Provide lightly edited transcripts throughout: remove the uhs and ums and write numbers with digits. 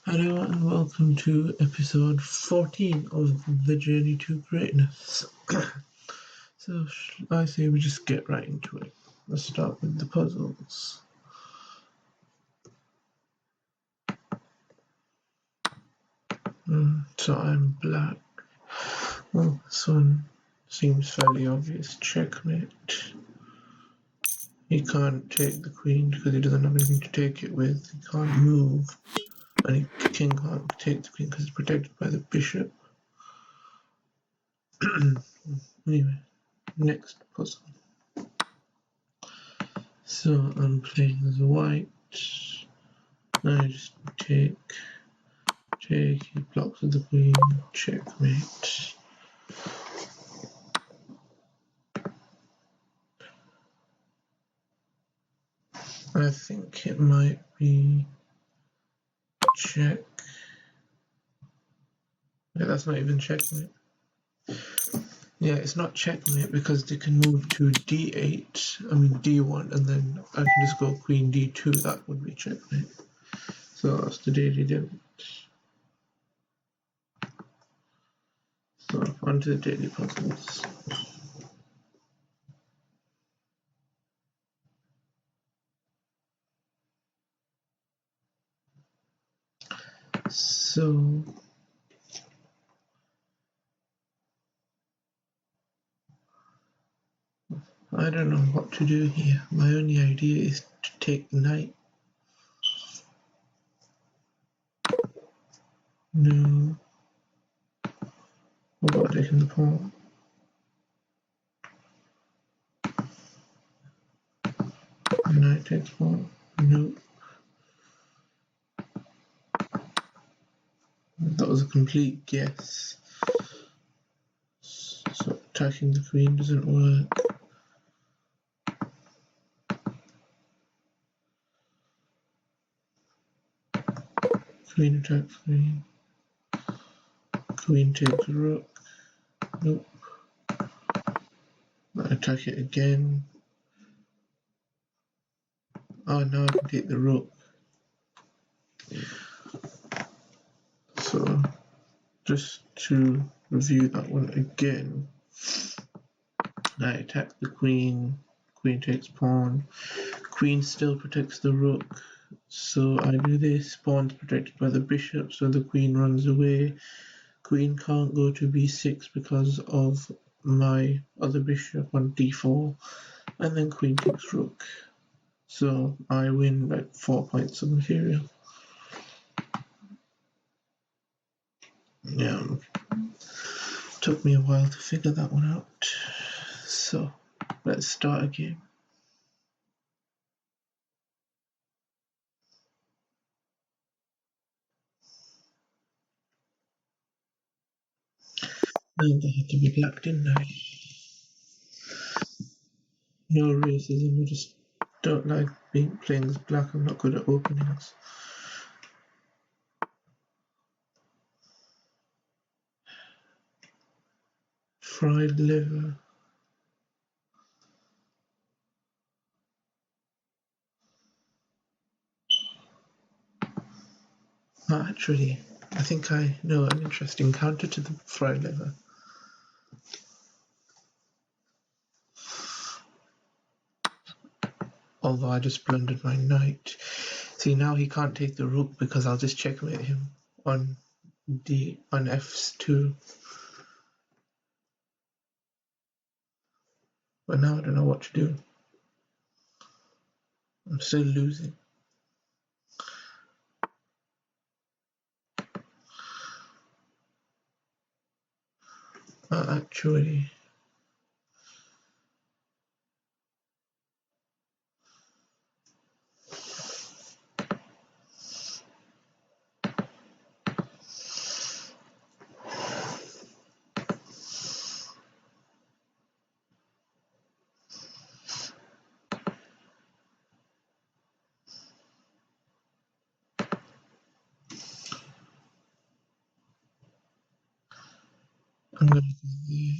Hello and welcome to episode 14 of The Journey to Greatness. So, I say we just get right into it. Let's start with the puzzles. So I'm black. Well, this one seems fairly obvious. Checkmate. He can't take the queen because he doesn't have anything to take it with. He can't move. And the king can't take the queen because it's protected by the bishop. Anyway, next puzzle. So I'm playing as white. I just take, he blocks with the queen, checkmate. I think it might be check. Yeah, that's not even checkmate. Yeah, it's not checkmate because they can move to d8, d1, and then I can just go queen d2, that would be checkmate. So that's the daily difference. So on to the daily puzzles. So I don't know what to do here. My only idea is to take the knight. No. What about taking the pawn? Knight takes pawn. Nope. That was a complete guess. So attacking the queen doesn't work. Queen attacks queen. Queen takes rook. Nope. I attack it again. Oh, now I can take the rook. So just to review that one again. I attack the queen. Queen takes pawn. Queen still protects the rook. So I do this. Pawn's protected by the bishop, so the queen runs away. Queen can't go to b6 because of my other bishop on d4, and then queen takes rook. So I win by 4 points of material. Yeah, took me a while to figure that one out. So let's start again. And I had to be black, didn't I? No racism, I just don't like playing as black. I'm not good at openings. Fried liver. Actually, I think I know an interesting counter to the fried liver. Although I just blundered my knight. See, now he can't take the rook because I'll just checkmate him on f2. But now I don't know what to do. I'm still losing. Actually, I'm gonna go there.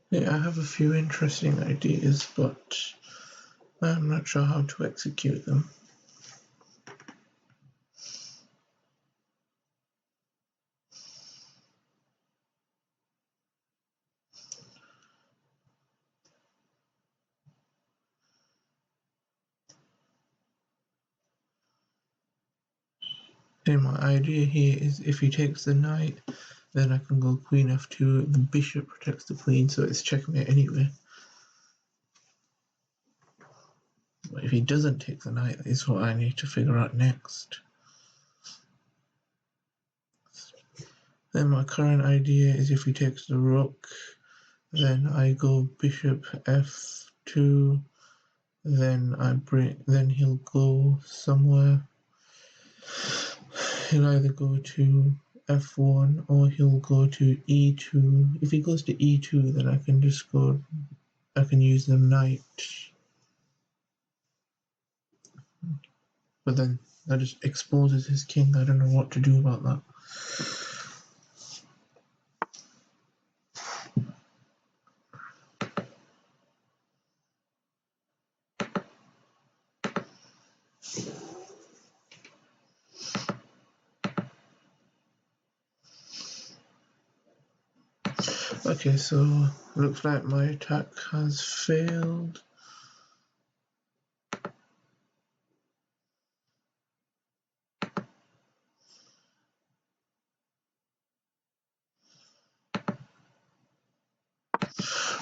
Yeah, I have a few interesting ideas, but I'm not sure how to execute them. Okay, my idea here is if he takes the knight, then I can go queen f2. The bishop protects the queen, so it's checkmate anyway. But if he doesn't take the knight, that is what I need to figure out next. Then my current idea is if he takes the rook, then I go bishop f2. Then he'll go somewhere. He'll either go to f1 or he'll go to e2. If he goes to e2, then I can use the knight. But then that just exposes his king. I don't know what to do about that. Okay, so looks like my attack has failed.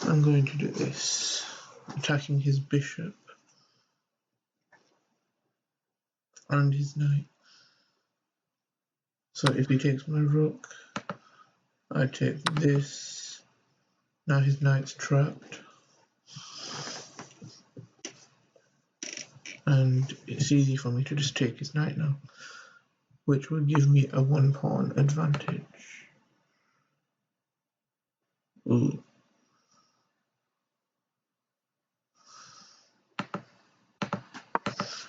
I'm going to do this, attacking his bishop and his knight. So if he takes my rook, I take this. Now his knight's trapped. And it's easy for me to just take his knight now, which will give me a 1-pawn advantage. Ooh.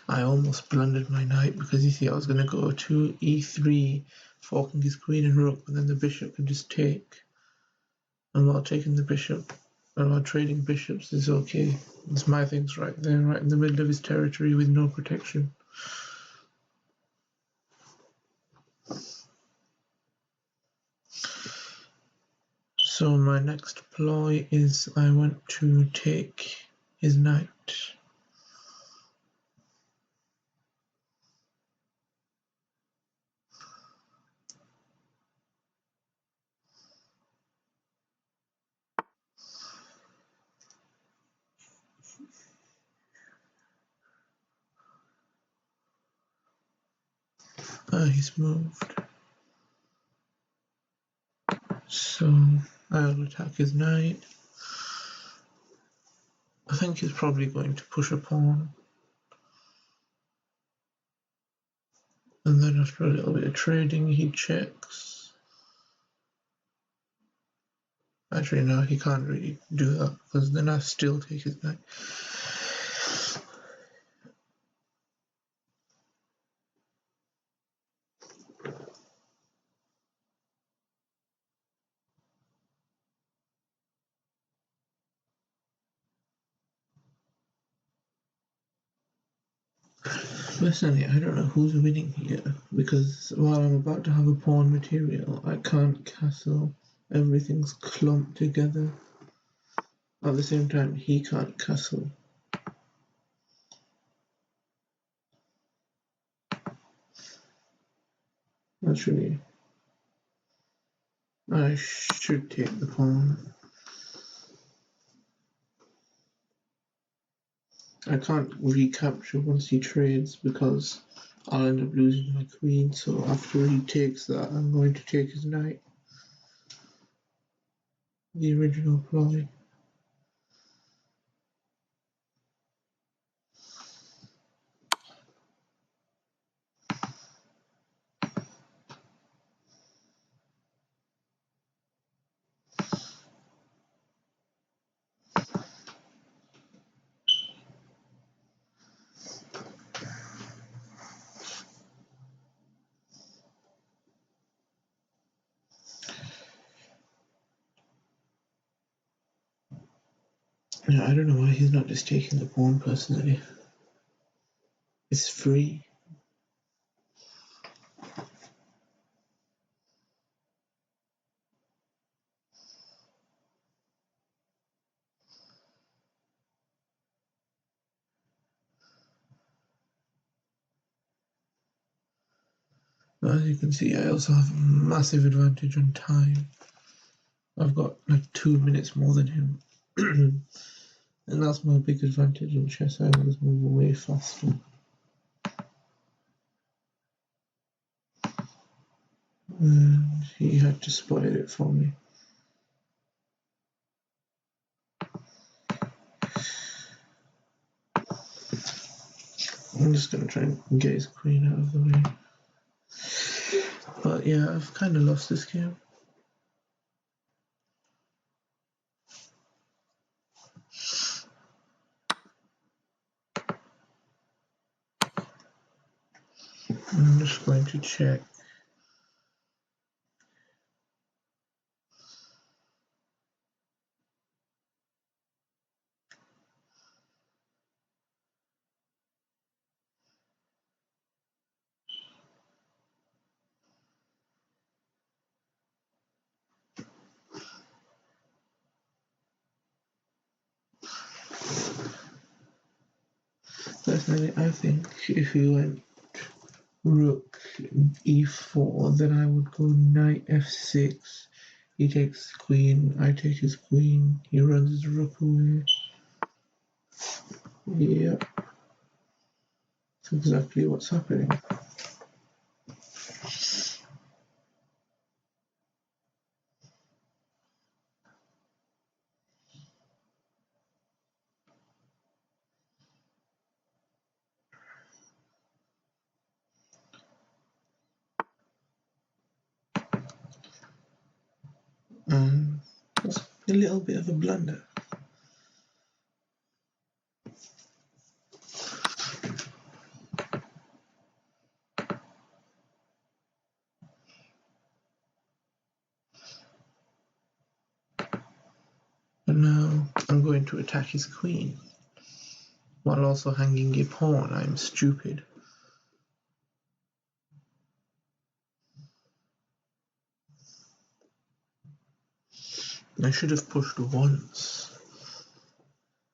I almost blundered my knight because you see I was going to go to e3, forking his queen and rook, and then the bishop can just take. And while taking the bishop, and while trading bishops is okay. It's my thing's right there, right in the middle of his territory with no protection. So my next ploy is I want to take his knight. He's moved. So I'll attack his knight. I think he's probably going to push a pawn. And then after a little bit of trading, he checks. Actually, no, he can't really do that because then I still take his knight. Personally, I don't know who's winning here because while I'm about to have a pawn material, I can't castle. Everything's clumped together. At the same time, he can't castle. Actually, I should take the pawn. I can't recapture once he trades because I'll end up losing my queen, so after he takes that, I'm going to take his knight. The original ploy. Yeah, I don't know why he's not just taking the pawn personally. It's free. As you can see, I also have a massive advantage on time. I've got like 2 minutes more than him. And that's my big advantage in chess. I always move away faster. And he had to spoil it for me. I'm just going to try and get his queen out of the way. But yeah, I've kind of lost this game. I'm just going to check. Personally, I think if he went rook e4, then I would go knight f6. He takes queen, I take his queen, he runs his rook away. Yep. That's exactly what's happening. That's a little bit of a blunder. But now I'm going to attack his queen while also hanging a pawn. I'm stupid. I should have pushed once,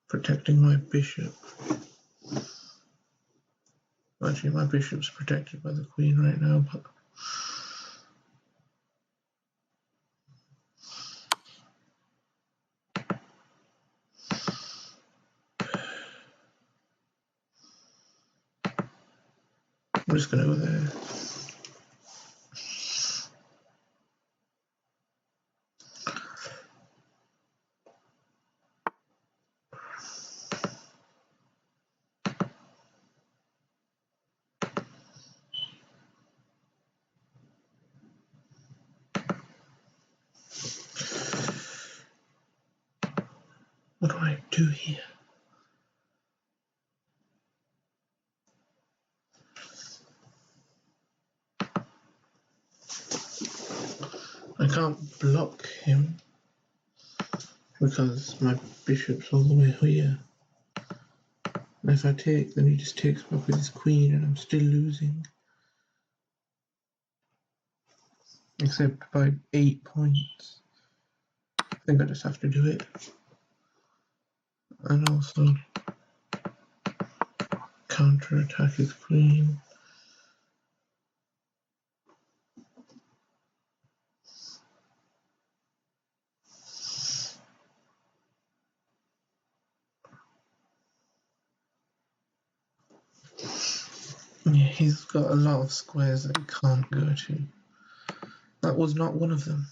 protecting my bishop. Actually, my bishop's protected by the queen right now, but I'm just gonna go there. What do I do here? I can't block him because my bishop's all the way here. And if I take, then he just takes back with his queen and I'm still losing. Except by 8 points. I think I just have to do it. And also counter-attack his queen. Yeah, he's got a lot of squares that he can't go to. That was not one of them.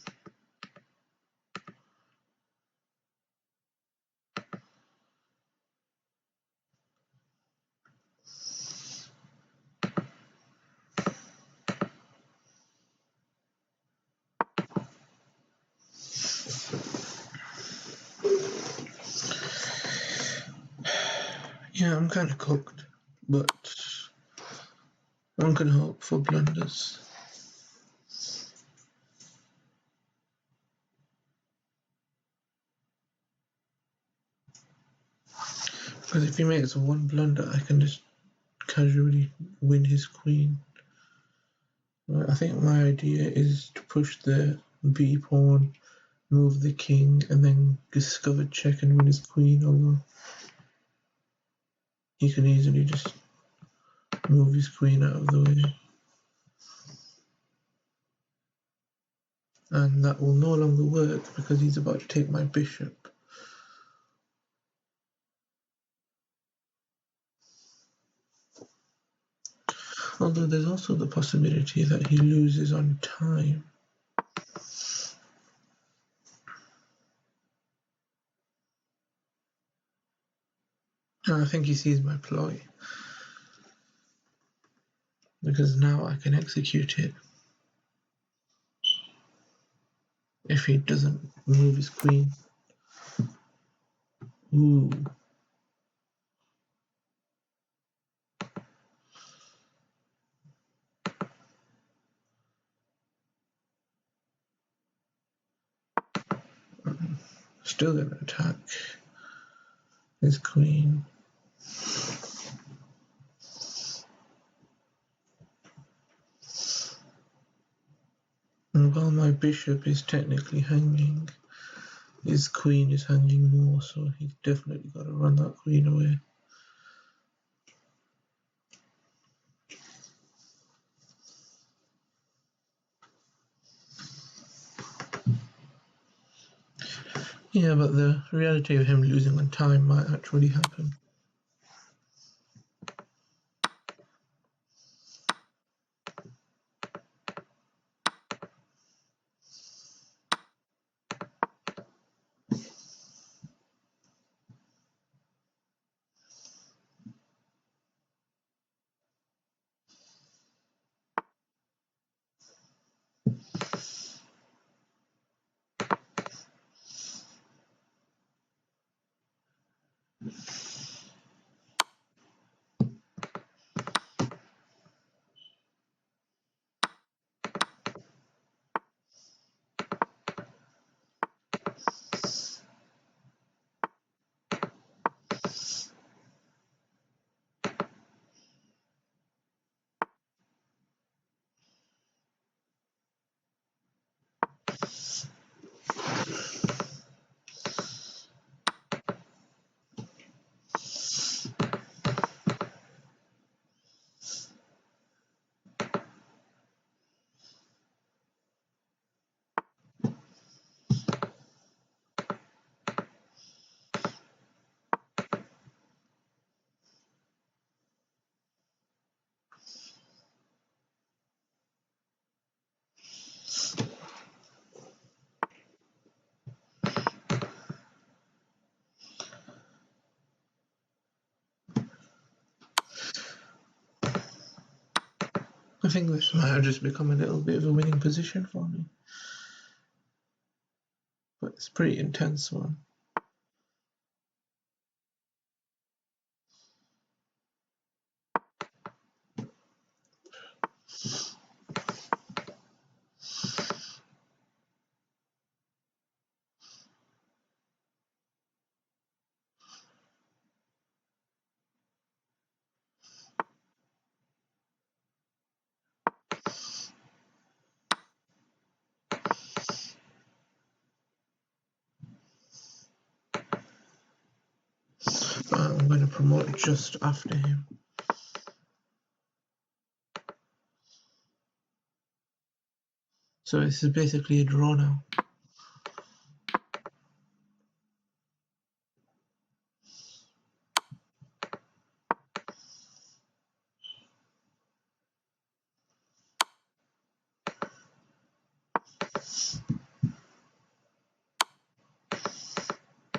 Yeah, I'm kind of cooked, but one can hope for blunders. Because if he makes one blunder, I can just casually win his queen. I think my idea is to push the b pawn, move the king, and then discover check and win his queen, although he can easily just move his queen out of the way. And that will no longer work because he's about to take my bishop. Although there's also the possibility that he loses on time. And I think he sees my ploy. Because now I can execute it. If he doesn't move his queen. Ooh. Still gonna attack his queen. And while my bishop is technically hanging, his queen is hanging more, so he's definitely got to run that queen away. Yeah, but the reality of him losing on time might actually happen. I think this might have just become a little bit of a winning position for me. But it's a pretty intense one. I'm going to promote just after him. So this is basically a draw now.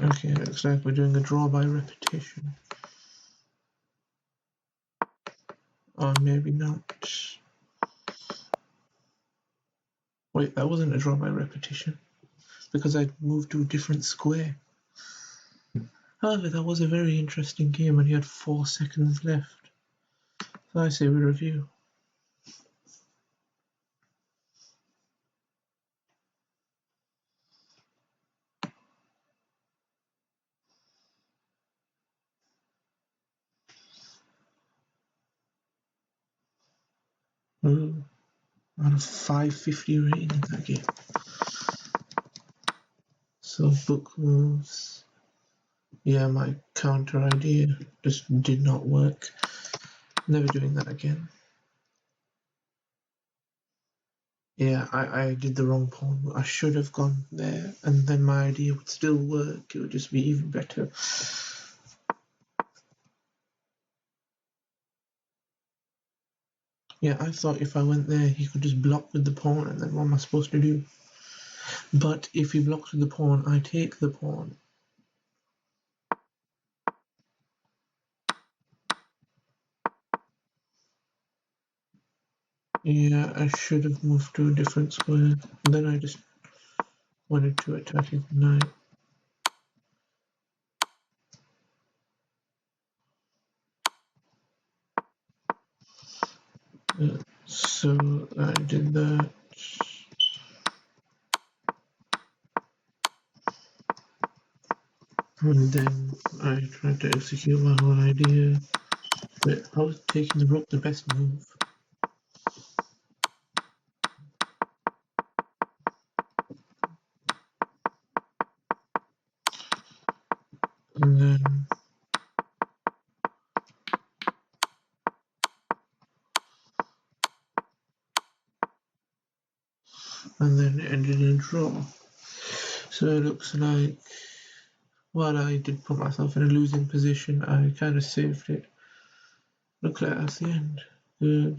Okay, looks like we're doing a draw by repetition. Or maybe not. Wait, that wasn't a draw by repetition. Because I moved to a different square. However, that was a very interesting game and he had 4 seconds left. So I say we review. Out of 550 rating in that game. So book moves. Yeah, my counter idea just did not work. Never doing that again. Yeah, I did the wrong pawn. I should have gone there, and then my idea would still work. It would just be even better. Yeah, I thought if I went there, he could just block with the pawn, and then what am I supposed to do? But if he blocks with the pawn, I take the pawn. Yeah, I should have moved to a different square. And then I just wanted to attack his knight. So I did that. And then I tried to execute my whole idea. But how was taking the rook the best move? And then it ended in a draw. So it looks like while I did put myself in a losing position, I kind of saved it. Looks like that's the end. Good.